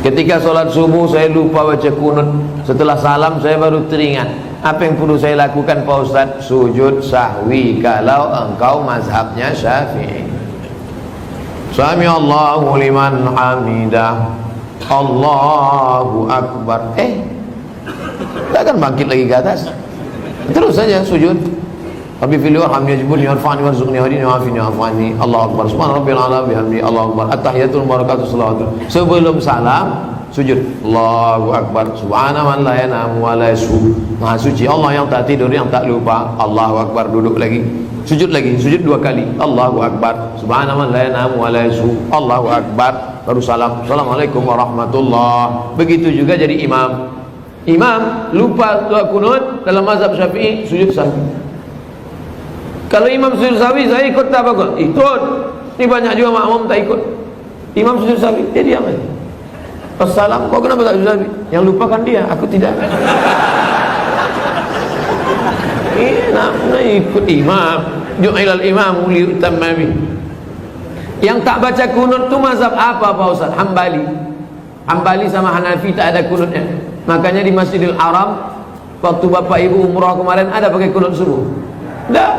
Ketika sholat subuh saya lupa baca kunut. Setelah salam saya baru teringat. Apa yang perlu saya lakukan Pak Ustaz? Sujud sahwi kalau engkau mazhabnya Syafi'i. Sami Allahu liman hamidah, Allahu Akbar. Tak akan bangkit lagi ke atas. Terus saja sujud. Rabbi fil warhamni wajibni warfa'ni warzuqni wahdini wa'afini wa'afani. Allahu Akbar. Subhana rabbil a'la bihamdi. Allahu Akbar. At-tahiyatul barakatuh salawatu. Sebelum salam sujud. Allahu Akbar. Subhana man la yanamu wa la yashu. Maha suci Allah yang tak tidur, yang tak lupa. Allahu Akbar. Duduk lagi. Sujud lagi. Sujud 2 kali. Allahu Akbar. Subhana man la yanamu wa la yashu. Allahu Akbar. Baru salam. Assalamualaikum warahmatullah. Begitu juga jadi imam. Imam lupa doa kunut dalam mazhab Syafi'i, sujud sahwi. Kalau imam sujud sahwi, saya ikut tak apa? Ikut. Ini banyak juga makmum tak ikut. Imam sujud sahwi, dia diam aja. Assalam, kau kenapa tak sujud sahwi? Yang lupakan dia, aku tidak. Ini namanya ikut imam. Ju'ilal imam liutamma bih. Yang tak baca kunut tu mazhab apa Pak Ustaz? Hambali. Hambali sama Hanafi tak ada kunutnya. Makanya di Masjidil Haram waktu Bapak Ibu umrah kemarin ada pakai kunut subuh? Tidak.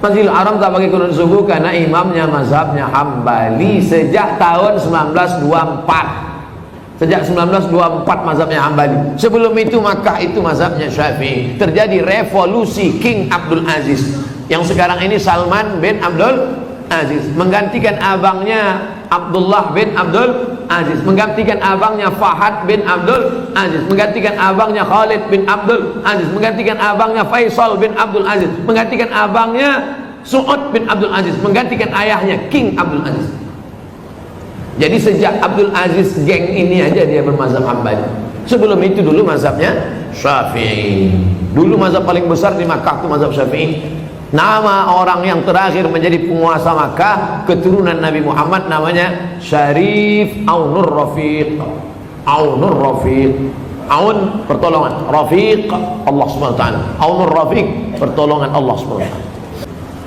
Masjidil Haram tak pakai kunut subuh karena imamnya mazhabnya Hambali sejak tahun 1924. Sejak 1924 mazhabnya Hambali. Sebelum itu Makkah itu mazhabnya Syafi'i. Terjadi revolusi King Abdul Aziz. Yang sekarang ini Salman bin Abdul Aziz menggantikan abangnya Abdullah bin Abdul Aziz, menggantikan abangnya Fahad bin Abdul Aziz, menggantikan abangnya Khalid bin Abdul Aziz, menggantikan abangnya Faisal bin Abdul Aziz, menggantikan abangnya Su'ud bin Abdul Aziz, menggantikan ayahnya King Abdul Aziz. Jadi sejak Abdul Aziz geng ini aja dia bermazhab Hambali. Sebelum itu dulu mazhabnya Syafi'i. Dulu mazhab paling besar di Makkah itu mazhab Syafi'i. Nama orang yang terakhir menjadi penguasa Makkah keturunan Nabi Muhammad namanya Syarif Aunur Rafiq. Aunur Rafiq. Aun pertolongan, Rafiq Allah Subhanahu wa taala. Aunur Rafiq pertolongan Allah Subhanahu wa taala.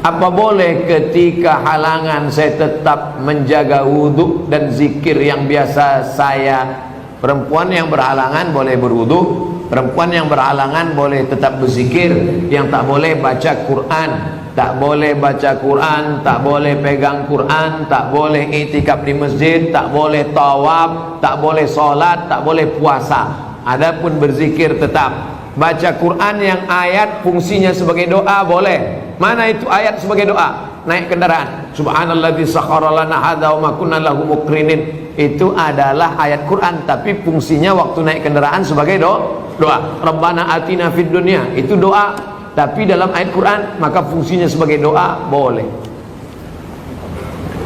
Apa boleh ketika halangan saya tetap menjaga wudhu dan zikir yang biasa saya? Perempuan yang berhalangan boleh berwudhu, perempuan yang berhalangan boleh tetap berzikir. Yang tak boleh baca Quran, tak boleh baca Quran, tak boleh pegang Quran, tak boleh itikaf di masjid, tak boleh tawaf, tak boleh solat, tak boleh puasa. Adapun berzikir tetap. Baca Quran yang ayat fungsinya sebagai doa boleh. Mana itu ayat sebagai doa? Naik kendaraan, subhanalladzi sakhkhara lana hadza wa ma kunna lahu muqrinin. Itu adalah ayat Quran, tapi fungsinya waktu naik kendaraan sebagai doa. Rabbana atina fid dunya, itu doa, tapi dalam ayat Quran maka fungsinya sebagai doa boleh.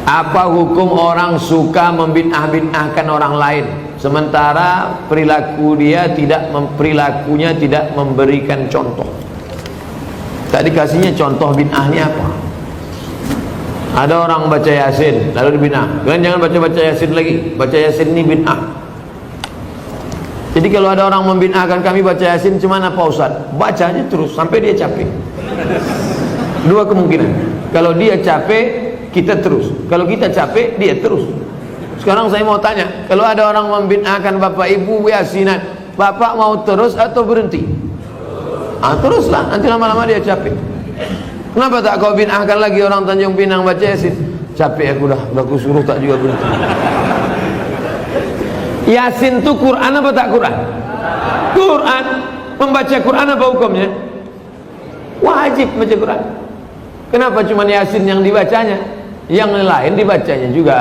Apa hukum orang suka membid'ah-bid'ahkan orang lain sementara perilakunya tidak memberikan contoh? Tadi kasihnya contoh bid'ahnya apa? Ada orang baca Yasin lalu dibid'ah. Jangan baca Yasin lagi. Baca Yasin ini bid'ah. Jadi kalau ada orang membid'ahkan kami baca Yasin, cuman apa Ustaz? Baca aja terus sampai dia capek. Dua kemungkinan. Kalau dia capek, kita terus. Kalau kita capek, dia terus. Sekarang saya mau tanya, kalau ada orang membid'ahkan Bapak Ibu Yasinan, Bapak mau terus atau berhenti? Teruslah, nanti lama-lama dia capek. Kenapa tak kau bid'ahkan lagi orang Tanjung Pinang baca Yasin? Capek aku dah aku suruh tak juga berhenti. Yasin itu Quran apa tak Quran? Quran. Membaca Quran apa hukumnya? Wajib baca Quran. Kenapa cuma Yasin yang dibacanya? Yang lain dibacanya juga.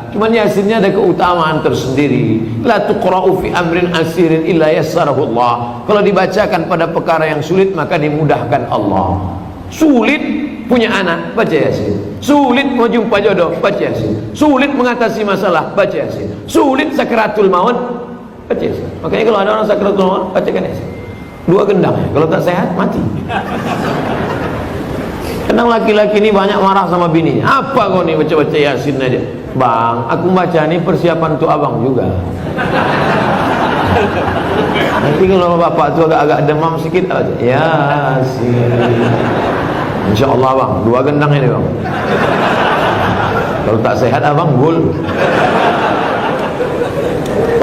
Cuma Yasinnya ada keutamaan tersendiri. La tuqra'u fi amrin asirin illa yassarahu Allah. Kalau dibacakan pada perkara yang sulit maka dimudahkan Allah. Sulit punya anak, baca Yasin. Sulit mau jumpa jodoh, baca Yasin. Sulit mengatasi masalah, baca Yasin. Sulit sakaratul maut, baca Yasin. Makanya kalau ada orang sakaratul maut, bacakan Yasin. Dua gendang ya. Kalau tak sehat, mati. Kadang laki-laki ini banyak marah sama bininya. Apa kau nih baca-baca Yasin aja? Bang, aku baca ini persiapan untuk abang juga. Nanti kalau bapak tu agak-agak demam sedikit aja. Yasin. Insya Allah bang, dua gendang ini bang. Kalau tak sehat abang gul.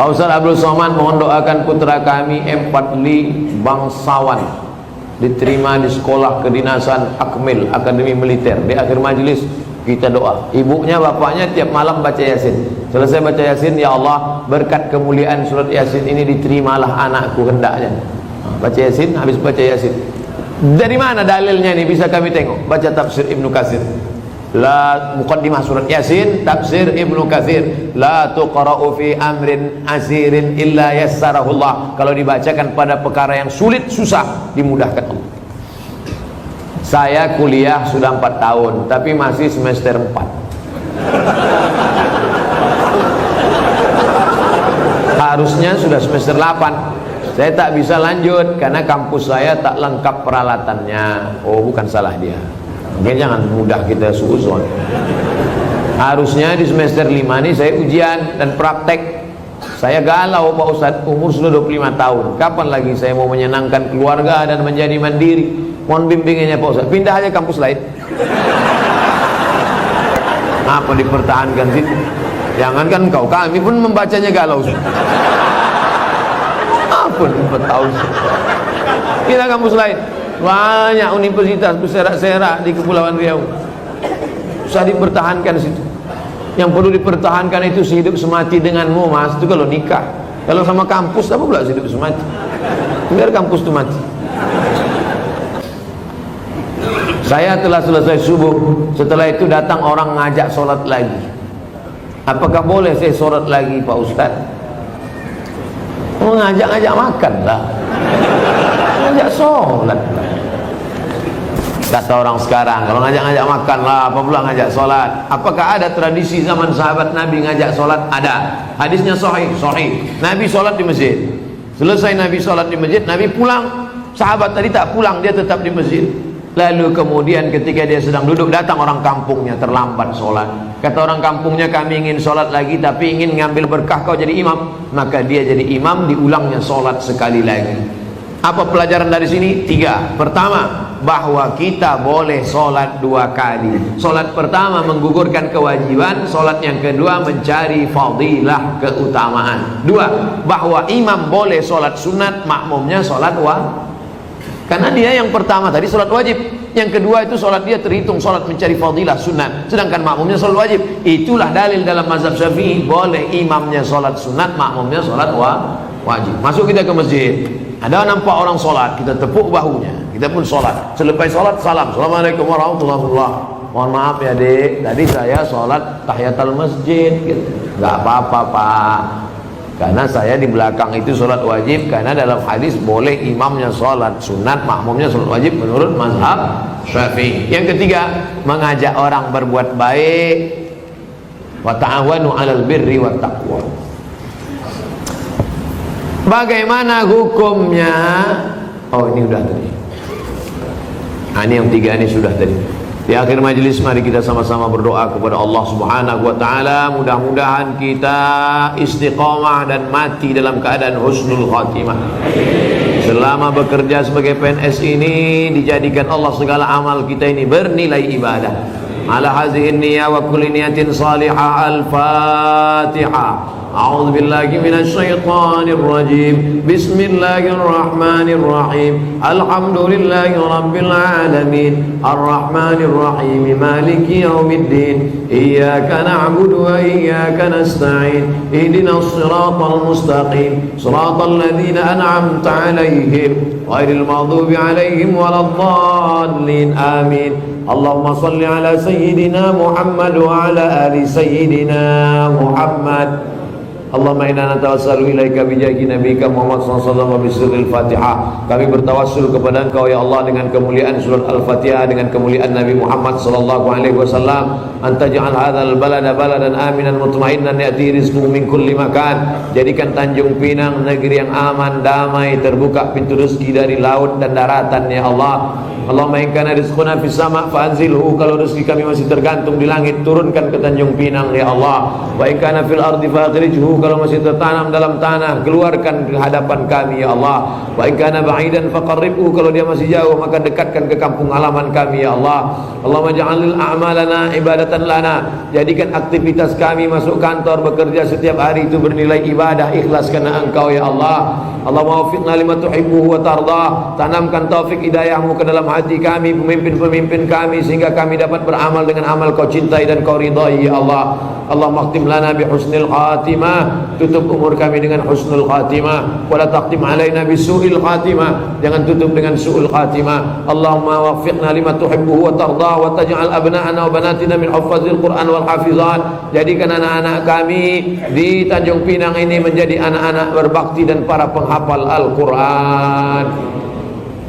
Pak Ustaz Abdul Somad mohon doakan putra kami Empatli bangsawan diterima di sekolah kedinasan Akmil Akademi Militer. Di akhir majelis kita doa. Ibunya bapaknya tiap malam baca Yasin. Selesai baca Yasin, ya Allah berkat kemuliaan surat Yasin ini diterimalah anakku hendaknya. Baca Yasin, habis baca Yasin. Dari mana dalilnya ini bisa kami tengok? Baca tafsir Ibnu Katsir. La muqaddimah surat Yasin, tafsir Ibnu Katsir, la tuqra'u fi amrin asirin illa yassarahullah. Kalau dibacakan pada perkara yang sulit, susah, dimudahkan Allah. Saya kuliah sudah 4 tahun, tapi masih semester 4. Harusnya sudah semester 8. Saya tak bisa lanjut karena kampus saya tak lengkap peralatannya. Oh, bukan salah dia. Mungkin jangan mudah kita suuzon. Harusnya di semester 5 ini saya ujian dan praktek. Saya galau Pak Ustadz, umur sudah 25 tahun. Kapan lagi saya mau menyenangkan keluarga dan menjadi mandiri? Mohon bimbingannya Pak Ustadz. Pindah aja kampus lain. Apa dipertahankan sih? Jangankan kau, kami pun membacanya galau. Apa 4 tahun? Pindah kampus lain. Banyak universitas berserak-serak di Kepulauan Riau. Usah dipertahankan situ. Yang perlu dipertahankan itu sehidup semati denganmu, Mas. Itu kalau nikah. Kalau sama kampus apa pula sehidup semati? Biar kampus itu mati. Saya telah selesai subuh. Setelah itu datang orang ngajak sholat lagi. Apakah boleh saya sholat lagi Pak Ustaz? Oh, ngajak-ngajak makan lah. Ngajak sholat lah. Kata orang sekarang, kalau ngajak-ngajak makan lah, apa pula ngajak sholat? Apakah ada tradisi zaman sahabat Nabi ngajak sholat? Ada. Hadisnya sahih, sahih. Nabi sholat di masjid. Selesai Nabi sholat di masjid, Nabi pulang. Sahabat tadi tak pulang, dia tetap di masjid. Lalu kemudian ketika dia sedang duduk, datang orang kampungnya terlambat sholat. Kata orang kampungnya, kami ingin sholat lagi tapi ingin ngambil berkah kau jadi imam. Maka dia jadi imam, diulangnya sholat sekali lagi. Apa pelajaran dari sini? 3. Pertama, bahwa kita boleh sholat 2 kali. Sholat pertama menggugurkan kewajiban, sholat yang kedua mencari fadilah, keutamaan. 2, bahwa imam boleh sholat sunat, makmumnya sholat karena dia yang pertama tadi sholat wajib, yang kedua itu sholat dia terhitung sholat mencari fadilah sunat, sedangkan makmumnya sholat wajib. Itulah dalil dalam mazhab Syafi'i, boleh imamnya sholat sunat, makmumnya sholat wajib. Masuk kita ke masjid, ada nampak orang sholat, kita tepuk bahunya, kita pun sholat. Selepas sholat salam, assalamualaikum warahmatullahi wabarakatuh. Mohon maaf ya dek, tadi saya sholat tahiyatul masjid gitu. Gak apa-apa Pak, karena saya di belakang itu sholat wajib. Karena dalam hadis boleh imamnya sholat sunat, makmumnya sholat wajib menurut mazhab Syafi'i. Yang ketiga, mengajak orang berbuat baik. Wa ta'awanu 'alal birri wat taqwa. Bagaimana hukumnya? Oh, ini udah tadi. Nah, ini yang 3 ini sudah tadi. Di akhir majelis mari kita sama-sama berdoa kepada Allah Subhanahu wa taala, mudah-mudahan kita istiqomah dan mati dalam keadaan husnul khatimah. Selama bekerja sebagai PNS ini dijadikan Allah segala amal kita ini bernilai ibadah. Ala hadhihi niyyah wa kulli niyatin salihah. Al-Fatihah. أعوذ بالله من الشيطان الرجيم بسم الله الرحمن الرحيم الحمد لله رب العالمين الرحمن الرحيم مالك يوم الدين إياك نعبد وإياك نستعين اهدنا الصراط المستقيم صراط الذين أنعمت عليهم غير المغضوب عليهم ولا الضالين آمين اللهم صل على سيدنا محمد وعلى آل سيدنا محمد Allahumma inna natawassalu ilaika bijahi nabiyika Muhammad sallallahu alaihi wasallam bisirril Fatihah. Kami bertawassul kepada Engkau ya Allah dengan kemuliaan surat Al-Fatihah, dengan kemuliaan Nabi Muhammad sallallahu alaihi wasallam. Anta ja'al hadzal balada baladan aminan mutmainnan ya'ti rizquhu min kulli makan. Jadikan Tanjung Pinang negeri yang aman, damai, terbuka pintu rezeki dari laut dan daratan ya Allah. Allahumma in kana rizquna fis sama' fa'anzilhu. Kalau rezeki kami masih tergantung di langit, turunkan ke Tanjung Pinang ya Allah. Wa in kana fil ardi fa'akhrijhu. kalau masih tertanam dalam tanah, keluarkan ke hadapan kami ya Allah. Wa in kana ba'idan faqarribhu, kalau dia masih jauh maka dekatkan ke kampung halaman kami ya Allah. Allahumma ja'alil a'malana ibadatan lana, jadikan aktivitas kami masuk kantor, bekerja setiap hari itu bernilai ibadah, ikhlas karena Engkau ya Allah. Allahumma waffiqna lima tuhibbuhu wa tardah, tanamkan taufik hidayahmu ke dalam hati kami, pemimpin-pemimpin kami, sehingga kami dapat beramal dengan amal Kau cintai dan Kau ridai ya Allah. Allahumma khtim lana bi husnil khatimah, tutup umur kami dengan husnul khatimah, wa la taqtim alaina bi su'il khatimah, jangan tutup dengan su'ul khatimah. Allahumma waffiqna lima tuhibbuhu wa tardah, wa taj'al abna'ana wa banatina min huffazil Qur'an wal hafizat, jadikan anak-anak kami di Tanjung Pinang ini menjadi anak-anak berbakti dan para penghafal Al-Quran.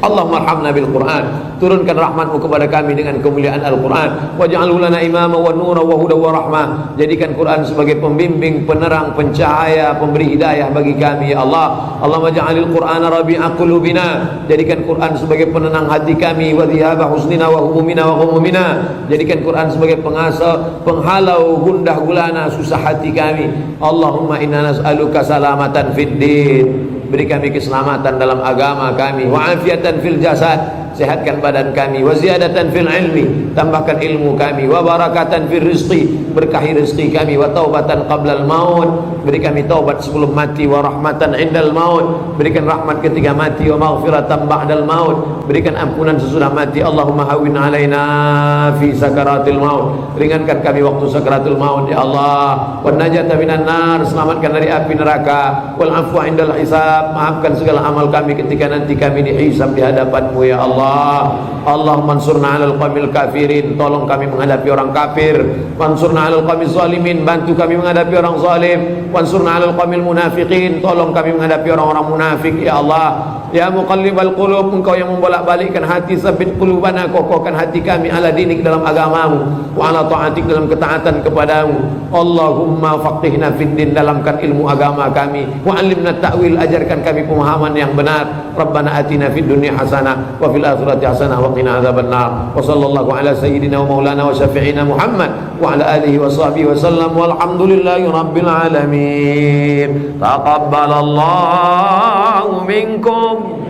Allahumma arhamna bil Quran, turunkan rahmatmu kepada kami dengan kemuliaan Al-Quran. Waj'alhu lana imama wa nura wa huda wa rahmah, jadikan Quran sebagai pembimbing, penerang, pencahaya, pemberi hidayah bagi kami ya Allah. Allahumma ja'alil Qur'ana rabi'a qulubina, jadikan Quran sebagai penenang hati kami, wa dhihaba husnina wa humumina wa humumina, jadikan Quran sebagai penghalau gundah gulana susah hati kami. Allahumma inna nas'aluka salamatan fid din, beri kami keselamatan dalam agama kami, wa afiatan fil jasad, sehatkan badan kami, wa ziyadatan fil ilmi, tambahkan ilmu kami, wa barakatan fil rizqi, berkahi rezeki kami, wa taubatan qabla al maut, beri kami taubat sebelum mati, wa rahmatan indal maut, berikan rahmat ketika mati, wa maghfiratan ba'dal maut, berikan ampunan sesudah mati. Allahumma hawwin alaina fi sakaratil maut, ringankan kami waktu sakaratul maut ya Allah. Wan najata minan nar, selamatkan dari api neraka. Wal afwa indal hisab, maafkan segala amal kami ketika nanti kami dihisab di hadapan-Mu ya Allah. Allahumma ansurna 'alal qawmil kafirin, tolong kami menghadapi orang kafir. Wansurna 'alal qawmiz zalimin, bantu kami menghadapi orang zalim. Wansurna 'alal qawmil munafiqin, tolong kami menghadapi orang-orang munafik ya Allah. Ya muqallibal qulub, Engkau yang membolak-balikkan hati, sabit qulubana, kokohkan hati kami ala dinik, dalam agamamu, wa ala ta'atik, dalam ketaatan kepadamu. Allahumma faqihna fid din, dalamkan ilmu agama kami, wa 'allimna ta'wil, ajarkan kami pemahaman yang benar. Rabbana atina fid dunya hasanah wa fil akhirati hasanah wa qina adzabannar. Wa sallallahu ala sayyidina wa maulana wa syafi'ina Muhammad wa ala alihi wa sahbihi wa sallam, walhamdulillahi rabbil alamin. Taqabbalallahu minkum,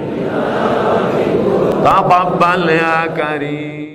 taqabbal ya karim.